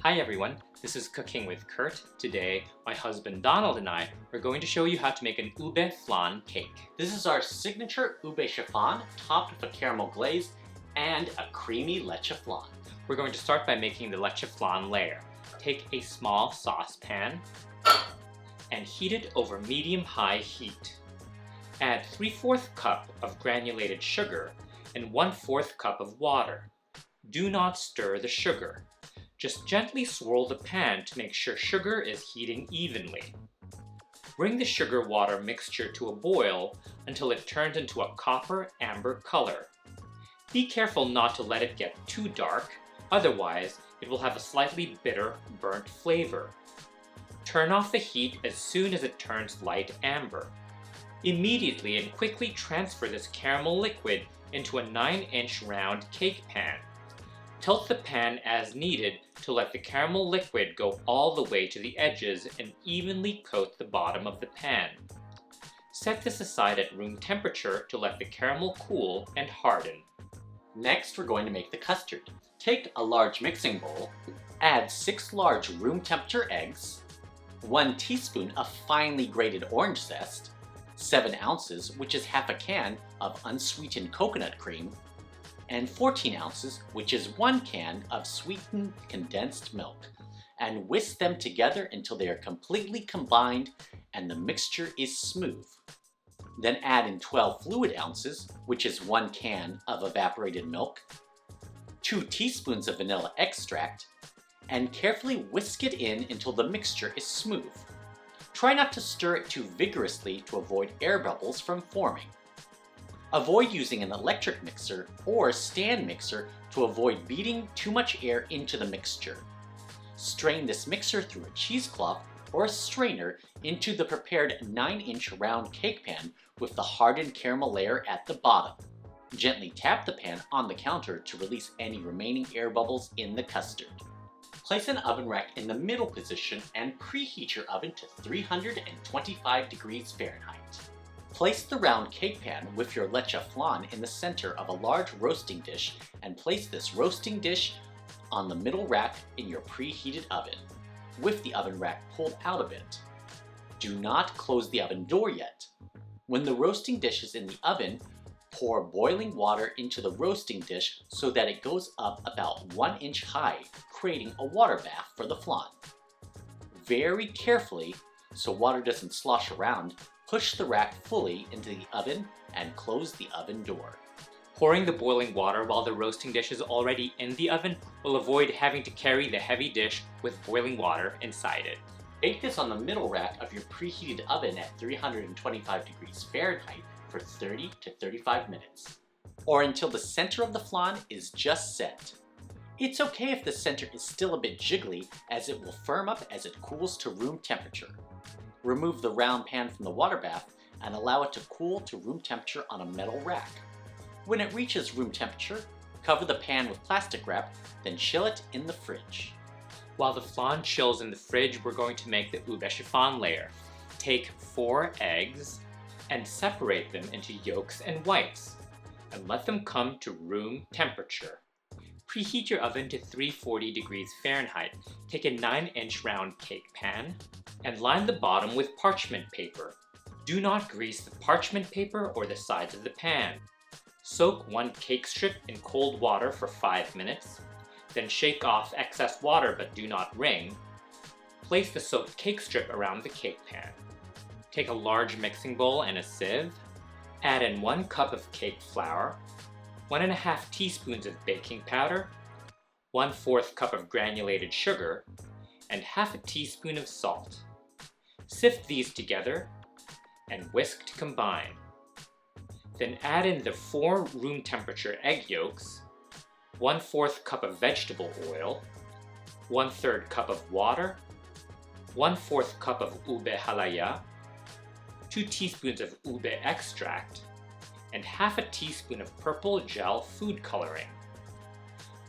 Hi everyone, this is Cooking with Kurt. Today, my husband Donald and I are going to show you how to make an Ube Flan Cake. This is our signature Ube Chiffon, topped with a caramel glaze and a creamy Leche Flan. We're going to start by making the Leche Flan layer. Take a small saucepan and heat it over medium-high heat. Add 3/4 cup of granulated sugar and 1/4 cup of water. Do not stir the sugar. Just gently swirl the pan to make sure sugar is heating evenly. Bring the sugar-water mixture to a boil until it turns into a copper-amber color. Be careful not to let it get too dark, otherwise it will have a slightly bitter, burnt flavor. Turn off the heat as soon as it turns light amber. Immediately and quickly transfer this caramel liquid into a 9-inch round cake pan. Tilt the pan as needed to let the caramel liquid go all the way to the edges and evenly coat the bottom of the pan. Set this aside at room temperature to let the caramel cool and harden. Next, we're going to make the custard. Take a large mixing bowl, add 6 large room temperature eggs, 1 teaspoon of finely grated orange zest, 7 ounces, which is half a can of unsweetened coconut cream, and 14 ounces, which is 1 can of sweetened condensed milk, and whisk them together until they are completely combined and the mixture is smooth. Then add in 12 fluid ounces, which is 1 can of evaporated milk, 2 teaspoons of vanilla extract, and carefully whisk it in until the mixture is smooth. Try not to stir it too vigorously to avoid air bubbles from forming. Avoid using an electric mixer or stand mixer to avoid beating too much air into the mixture. Strain this mixture through a cheesecloth or a strainer into the prepared 9-inch round cake pan with the hardened caramel layer at the bottom. Gently tap the pan on the counter to release any remaining air bubbles in the custard. Place an oven rack in the middle position and preheat your oven to 325 degrees Fahrenheit. Place the round cake pan with your Leche Flan in the center of a large roasting dish and place this roasting dish on the middle rack in your preheated oven, with the oven rack pulled out a bit. Do not close the oven door yet. When the roasting dish is in the oven, pour boiling water into the roasting dish so that it goes up about 1 inch high, creating a water bath for the flan. Very carefully, so water doesn't slosh around, push the rack fully into the oven and close the oven door. Pouring the boiling water while the roasting dish is already in the oven will avoid having to carry the heavy dish with boiling water inside it. Bake this on the middle rack of your preheated oven at 325 degrees Fahrenheit for 30 to 35 minutes, or until the center of the flan is just set. It's okay if the center is still a bit jiggly, as it will firm up as it cools to room temperature. Remove the round pan from the water bath and allow it to cool to room temperature on a metal rack. When it reaches room temperature, cover the pan with plastic wrap, then chill it in the fridge. While the flan chills in the fridge, we're going to make the Ube Chiffon layer. Take 4 eggs and separate them into yolks and whites, and let them come to room temperature. Preheat your oven to 340 degrees Fahrenheit. Take a 9-inch round cake pan and line the bottom with parchment paper. Do not grease the parchment paper or the sides of the pan. Soak 1 cake strip in cold water for 5 minutes, then shake off excess water but do not wring. Place the soaked cake strip around the cake pan. Take a large mixing bowl and a sieve. Add in 1 cup of cake flour, 1½ teaspoons of baking powder, 1/4 cup of granulated sugar, and ½ teaspoon of salt. Sift these together and whisk to combine. Then add in the 4 room temperature egg yolks, 1/4 cup of vegetable oil, 1/3 cup of water, 1/4 cup of ube halaya, 2 teaspoons of ube extract, and ½ teaspoon of purple gel food coloring.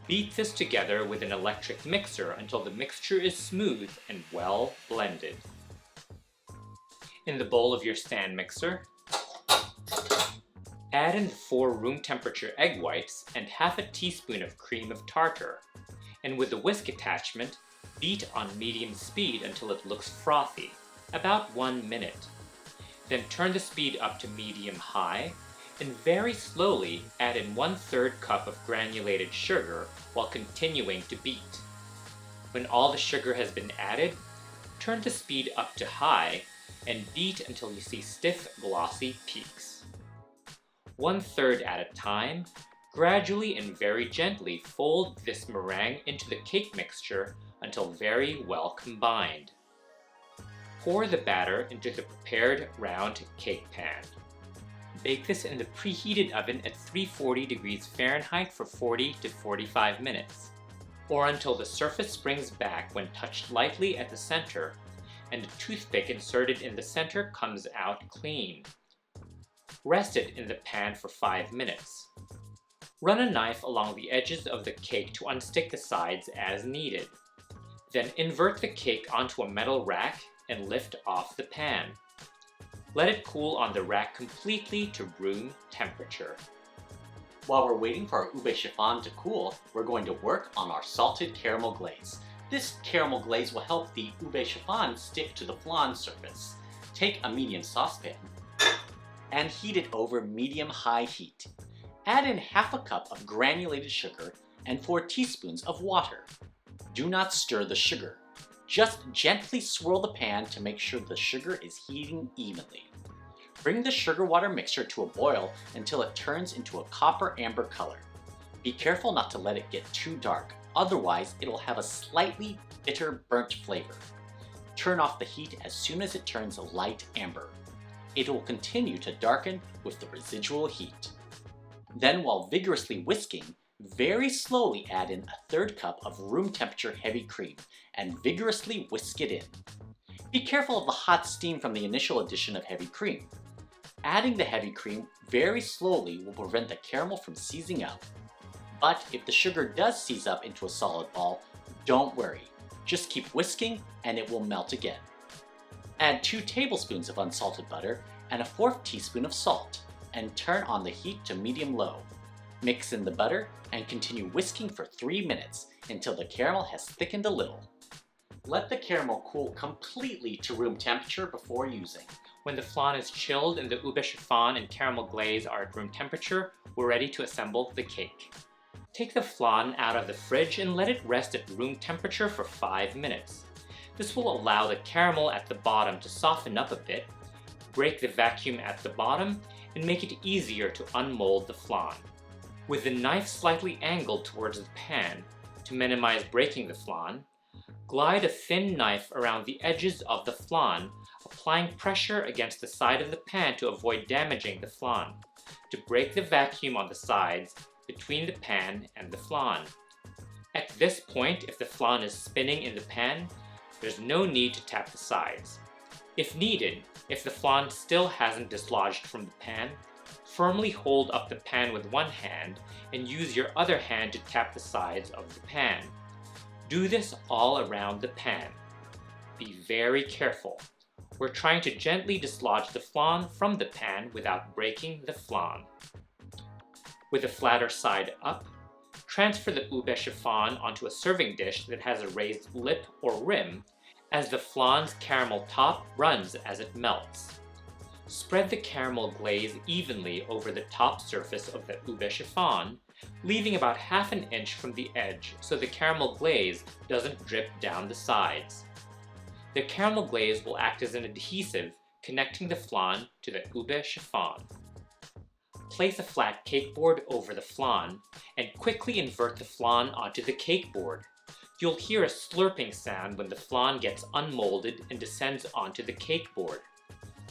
Beat this together with an electric mixer until the mixture is smooth and well blended. In the bowl of your stand mixer, add in the 4 room temperature egg whites and ½ teaspoon of cream of tartar, and with the whisk attachment, Beat on medium speed until it looks frothy, about 1 minute. Then turn the speed up to medium-high, and very slowly add in 1/3 cup of granulated sugar while continuing to beat. When all the sugar has been added, turn the speed up to high and beat until you see stiff, glossy peaks. 1/3 at a time, gradually and very gently fold this meringue into the cake mixture until very well combined. Pour the batter into the prepared round cake pan. Bake this in the preheated oven at 340 degrees Fahrenheit for 40 to 45 minutes, or until the surface springs back when touched lightly at the center and a toothpick inserted in the center comes out clean. Rest it in the pan for 5 minutes. Run a knife along the edges of the cake to unstick the sides as needed. Then invert the cake onto a metal rack and lift off the pan. Let it cool on the rack completely to room temperature. While we're waiting for our ube chiffon to cool, we're going to work on our salted caramel glaze. This caramel glaze will help the ube chiffon stick to the flan surface. Take a medium saucepan and heat it over medium-high heat. Add in ½ cup of granulated sugar and 4 teaspoons of water. Do not stir the sugar. Just gently swirl the pan to make sure the sugar is heating evenly. Bring the sugar-water mixture to a boil until it turns into a copper amber color. Be careful not to let it get too dark, otherwise it'll have a slightly bitter burnt flavor. Turn off the heat as soon as it turns light amber. It will continue to darken with the residual heat. Then, while vigorously whisking, very slowly add in 1/3 cup of room temperature heavy cream and vigorously whisk it in. Be careful of the hot steam from the initial addition of heavy cream. Adding the heavy cream very slowly will prevent the caramel from seizing up. But if the sugar does seize up into a solid ball, don't worry. Just keep whisking and it will melt again. Add 2 tablespoons of unsalted butter and a 1/4 teaspoon of salt and turn on the heat to medium-low. Mix in the butter and continue whisking for 3 minutes until the caramel has thickened a little. Let the caramel cool completely to room temperature before using. When the flan is chilled and the ube chiffon and caramel glaze are at room temperature, we're ready to assemble the cake. Take the flan out of the fridge and let it rest at room temperature for 5 minutes. This will allow the caramel at the bottom to soften up a bit, break the vacuum at the bottom, and make it easier to unmold the flan. With the knife slightly angled towards the pan, to minimize breaking the flan, glide a thin knife around the edges of the flan, applying pressure against the side of the pan to avoid damaging the flan, to break the vacuum on the sides between the pan and the flan. At this point, if the flan is spinning in the pan, there's no need to tap the sides. If needed, if the flan still hasn't dislodged from the pan, firmly hold up the pan with one hand and use your other hand to tap the sides of the pan. Do this all around the pan. Be very careful. We're trying to gently dislodge the flan from the pan without breaking the flan. With the flatter side up, transfer the ube chiffon onto a serving dish that has a raised lip or rim as the flan's caramel top runs as it melts. Spread the caramel glaze evenly over the top surface of the ube chiffon, leaving about ½ an inch from the edge so the caramel glaze doesn't drip down the sides. The caramel glaze will act as an adhesive connecting the flan to the ube chiffon. Place a flat cake board over the flan and quickly invert the flan onto the cake board. You'll hear a slurping sound when the flan gets unmolded and descends onto the cake board.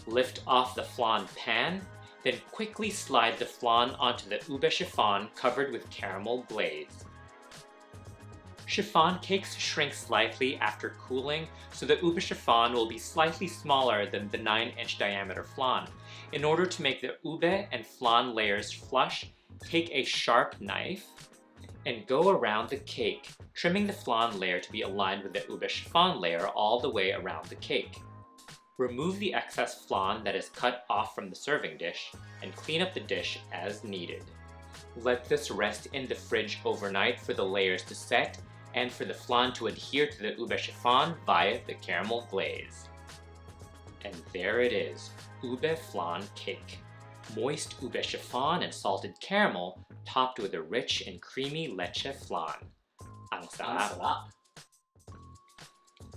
Lift off the flan pan, then quickly slide the flan onto the ube chiffon covered with caramel glaze. Chiffon cakes shrink slightly after cooling, so the ube chiffon will be slightly smaller than the 9-inch diameter flan. In order to make the ube and flan layers flush, take a sharp knife and go around the cake, trimming the flan layer to be aligned with the ube chiffon layer all the way around the cake. Remove the excess flan that is cut off from the serving dish and clean up the dish as needed. Let this rest in the fridge overnight for the layers to set and for the flan to adhere to the ube chiffon via the caramel glaze. And there it is, ube flan cake. Moist ube chiffon and salted caramel topped with a rich and creamy leche flan. Ang sarap.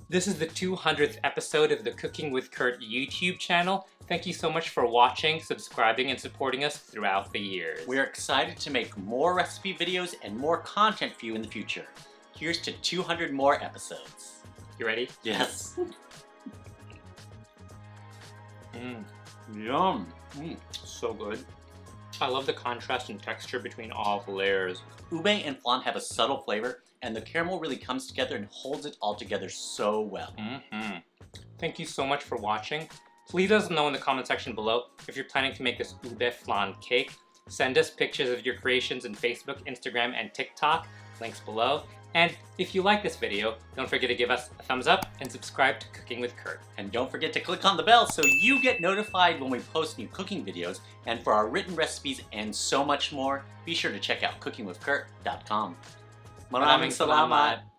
This is the 200th episode of the Cooking with Kurt YouTube channel. Thank you so much for watching, subscribing, and supporting us throughout the years. We're excited to make more recipe videos and more content for you in the future. Here's to 200 more episodes. You ready? Yes. Yum. So good. I love the contrast in texture between all the layers. Ube and flan have a subtle flavor, and the caramel really comes together and holds it all together so well. Thank you so much for watching. Please let us know in the comment section below if you're planning to make this ube flan cake. Send us pictures of your creations on Facebook, Instagram, and TikTok. Links below. And if you like this video, don't forget to give us a thumbs up and subscribe to Cooking with Kurt. And don't forget to click on the bell so you get notified when we post new cooking videos. And for our written recipes and so much more, be sure to check out cookingwithkurt.com. Maraming salamat!